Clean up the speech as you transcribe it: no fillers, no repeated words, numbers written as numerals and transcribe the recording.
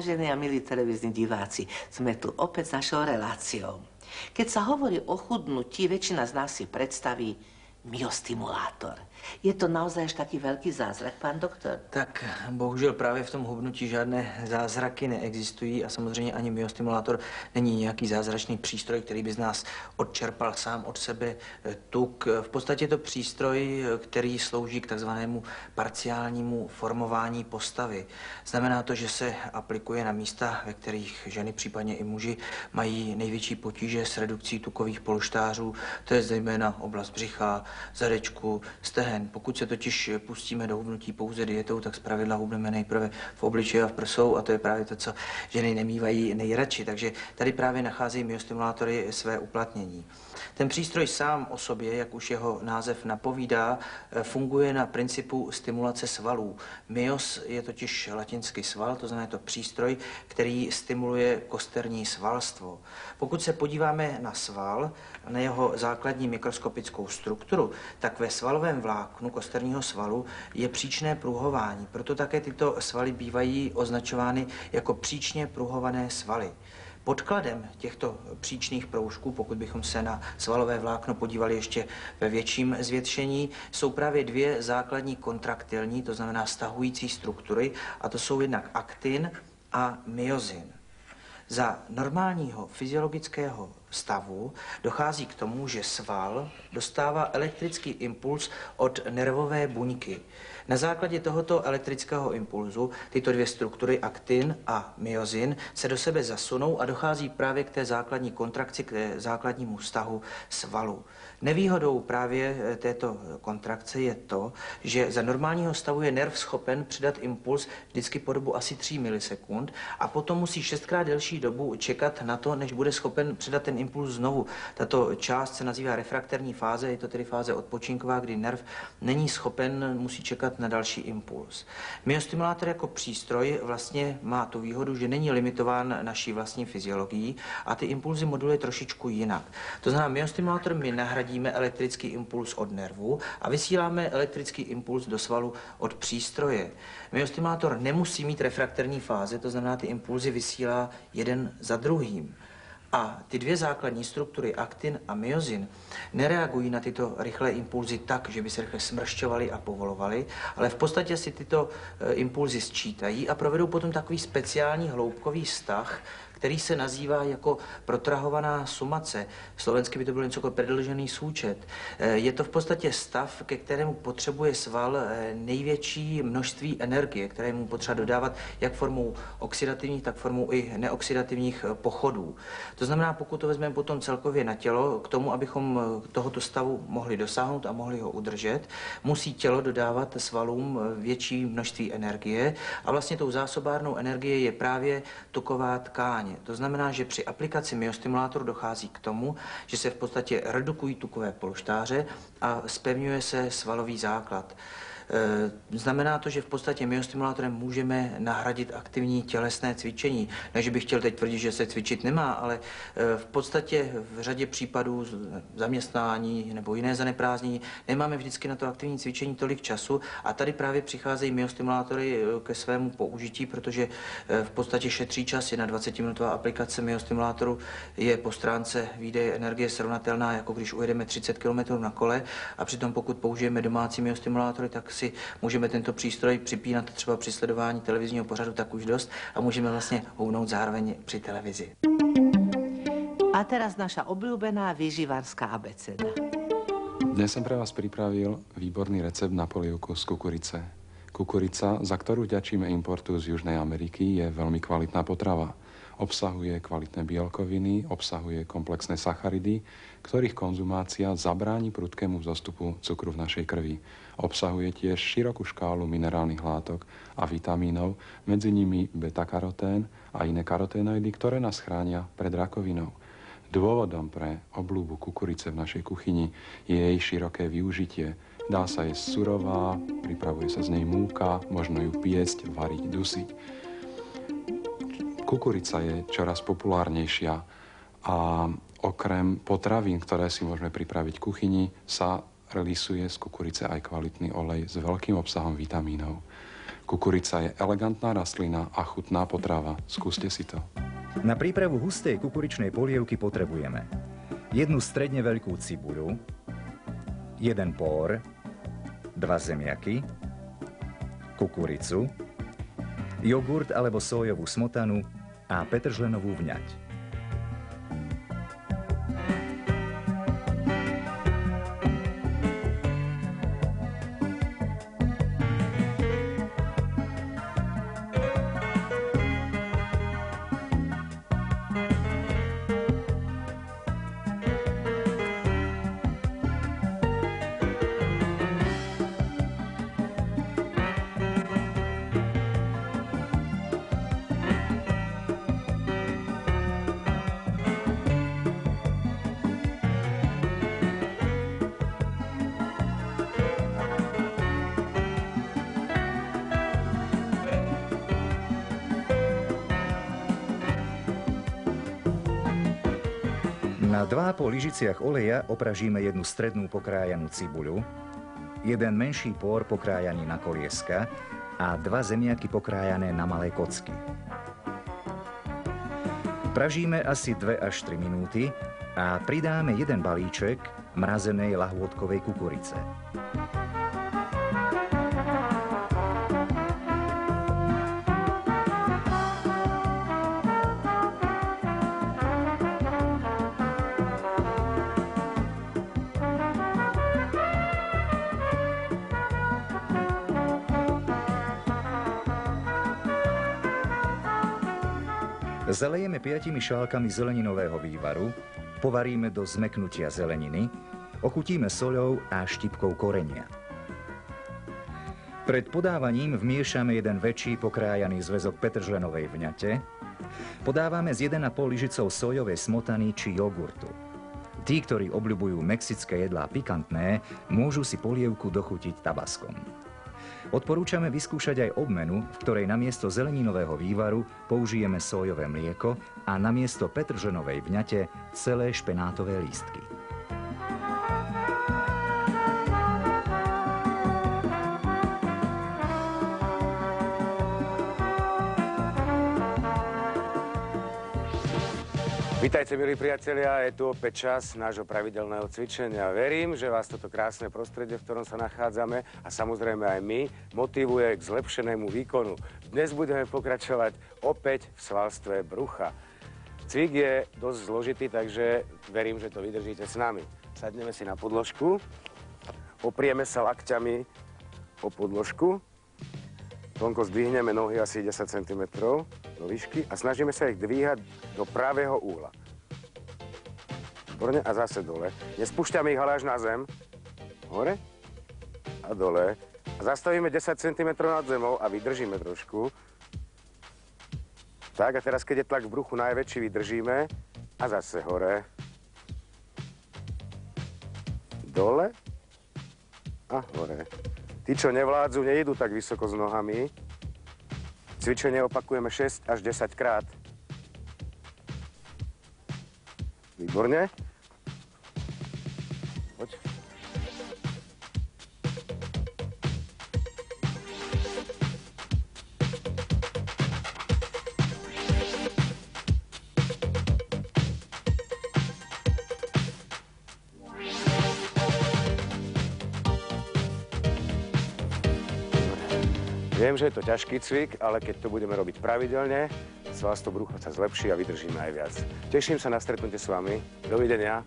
Vážení a milí televízni diváci, sme tu opäť s našou reláciou. Keď sa hovorí o chudnutí, väčšina z nás si predstaví myostimulátor. Je to naozaj až taký velký zázrak, pan doktor? Tak bohužel právě v tom hubnutí žádné zázraky neexistují a samozřejmě ani myostimulátor není nějaký zázračný přístroj, který by z nás odčerpal sám od sebe tuk. V podstatě je to přístroj, který slouží k takzvanému parciálnímu formování postavy. Znamená to, že se aplikuje na místa, ve kterých ženy, případně i muži, mají největší potíže s redukcí tukových polštářů. To je zejména oblast břicha, zadečku, stehen. Pokud se totiž pustíme do hubnutí pouze dietou, tak zpravidla hubneme nejprve v obličeji a v prsou a to je právě to, co ženy nemývají nejradši. Takže tady právě nacházejí myostimulátory své uplatnění. Ten přístroj sám o sobě, jak už jeho název napovídá, funguje na principu stimulace svalů. Myos je totiž latinský sval, to znamená je to přístroj, který stimuluje kosterní svalstvo. Pokud se podíváme na sval, na jeho základní mikroskopickou strukturu, tak ve svalovém vláknu kosterního svalu je příčné pruhování. Proto také tyto svaly bývají označovány jako příčně pruhované svaly. Podkladem těchto příčných proužků, pokud bychom se na svalové vlákno podívali ještě ve větším zvětšení, jsou právě dvě základní kontraktilní, to znamená stahující struktury, a to jsou jednak aktin a myozin. Za normálního fyziologického stavu dochází k tomu, že sval dostává elektrický impuls od nervové buňky. Na základě tohoto elektrického impulzu tyto dvě struktury, aktin a myozin, se do sebe zasunou a dochází právě k té základní kontrakci, k základnímu vztahu svalu. Nevýhodou právě této kontrakce je to, že za normálního stavu je nerv schopen přidat impuls vždycky po dobu asi 3 milisekund a potom musí 6krát delší dobu čekat na to, než bude schopen přidat ten impuls znovu. Tato část se nazývá refrakterní fáze, je to tedy fáze odpočinková, kdy nerv není schopen, musí čekat na další impuls. Myostimulátor jako přístroj vlastně má tu výhodu, že není limitován naší vlastní fyziologií a ty impulzy moduluje trošičku jinak. To znamená, myostimulátor my nahradíme elektrický impuls od nervu a vysíláme elektrický impuls do svalu od přístroje. Myostimulátor nemusí mít refrakterní fáze, to znamená, ty impulzy vysílá jeden za druhým. A ty dvě základní struktury, aktin a myozin, nereagují na tyto rychlé impulzy tak, že by se rychle smršťovaly a povolovaly, ale v podstatě si tyto impulzy sčítají a provedou potom takový speciální hloubkový vztah, který se nazývá jako protrahovaná sumace. Slovensky by to bylo něco jako predlžený součet. Je to v podstatě stav, ke kterému potřebuje sval největší množství energie, které mu potřeba dodávat jak formou oxidativních, tak formou i neoxidativních pochodů. To znamená, pokud to vezmeme potom celkově na tělo, k tomu, abychom tohoto stavu mohli dosáhnout a mohli ho udržet, musí tělo dodávat svalům větší množství energie a vlastně tou zásobárnou energie je právě tuková tkáň. To znamená, že při aplikaci myostimulátoru dochází k tomu, že se v podstatě redukují tukové polštáře a zpevňuje se svalový základ. Znamená to, že v podstatě myostimulátorem můžeme nahradit aktivní tělesné cvičení. Ne, že bych chtěl teď tvrdit, že se cvičit nemá, ale v podstatě v řadě případů zaměstnání nebo jiné zaneprázdnění nemáme vždycky na to aktivní cvičení tolik času a tady právě přicházejí myostimulátory ke svému použití, protože v podstatě šetří čas. Jedna 20-minutová aplikace myostimulátoru je po stránce výdeje energie srovnatelná, jako když ujedeme 30 km na kole a přitom pokud použijeme domácí myostimulátory, tak si můžeme tento přístroj připínat třeba při sledování televizního pořadu tak už dost a můžeme vlastně hubnout zároveň při televizi. A teraz naša obľúbená výživárska abeceda. Dnes som pre vás pripravil výborný recept na polievku z kukurice. Kukurica, za ktorú vďačíme importu z Južnej Ameriky, je veľmi kvalitná potrava. Obsahuje kvalitné bielkoviny, obsahuje komplexné sacharidy, ktorých konzumácia zabráni prudkému vzostupu cukru v našej krvi. Obsahuje tiež širokú škálu minerálnych látok a vitamínov, medzi nimi beta-karotén a iné karoténoidy, ktoré nás chránia pred rakovinou. Dôvodom pre obľúbu kukurice v našej kuchyni je jej široké využitie. Dá sa jesť surová, pripravuje sa z nej múka, možno ju piesť, variť, dusiť. Kukurica je čoraz populárnejšia a okrem potravín, ktoré si môžeme pripraviť v kuchyni, sa relisuje z kukurice aj kvalitný olej s veľkým obsahom vitamínov. Kukurica je elegantná rastlina a chutná potrava. Skúste si to. Na prípravu hustej kukuričnej polievky potrebujeme jednu stredne veľkú cibuľu, jeden pór, 2 zemiaky, kukuricu, jogurt alebo sojovú smotanu a petržlenovú vňať. Na 2,5 lyžiciach oleja opražíme jednu strednú pokrájanú cibuľu, jeden menší pór pokrájaný na kolieska a 2 zemiaky pokrájané na malé kocky. Pražíme asi 2 až 3 minúty a pridáme jeden balíček mrazenej lahôdkovej kukurice. Zalejeme 5 šálkami zeleninového vývaru, povaríme do zmäknutia zeleniny, ochutíme soľou a štipkou korenia. Pred podávaním vmiešame jeden väčší pokrájaný zväzok petržlenovej vňate, podávame s 1,5 lyžicou sojovej smotany či jogurtu. Tí, ktorí obľubujú mexické jedlá pikantné, môžu si polievku dochutiť tabaskom. Odporúčame vyskúšať aj obmenu, v ktorej namiesto zeleninového vývaru použijeme sójové mlieko a namiesto petržlenovej vňate celé špenátové lístky. Vítajte, milí priatelia, je tu opäť čas nášho pravidelného cvičenia. Verím, že vás toto krásne prostredie, v ktorom sa nachádzame a samozrejme aj my, motivuje k zlepšenému výkonu. Dnes budeme pokračovať opäť v svalstve brucha. Cvik je dosť zložitý, takže verím, že to vydržíte s nami. Sadneme si na podložku, oprieme sa lakťami o podložku, tonko zdvihneme nohy asi 10 cm do výšky a snažíme sa ich dvíhať do pravého úhla. Výborne, a zase dole. Nespúšťame ich ale až na zem. Hore a dole. A zastavíme 10 cm nad zemou a vydržíme trošku. Tak, a teraz, keď je tlak v bruchu najväčší, vydržíme. A zase hore. Dole. A hore. Tí, čo nevládzu, nejdú tak vysoko s nohami. Cvičenie opakujeme 6 až 10 krát. Výborne. Poď. Viem, že je to ťažký cvik, ale keď to budeme robiť pravidelne, svalstvo brucha sa zlepší a vydržíme aj viac. Teším sa na stretnutie s vami. Dovidenia.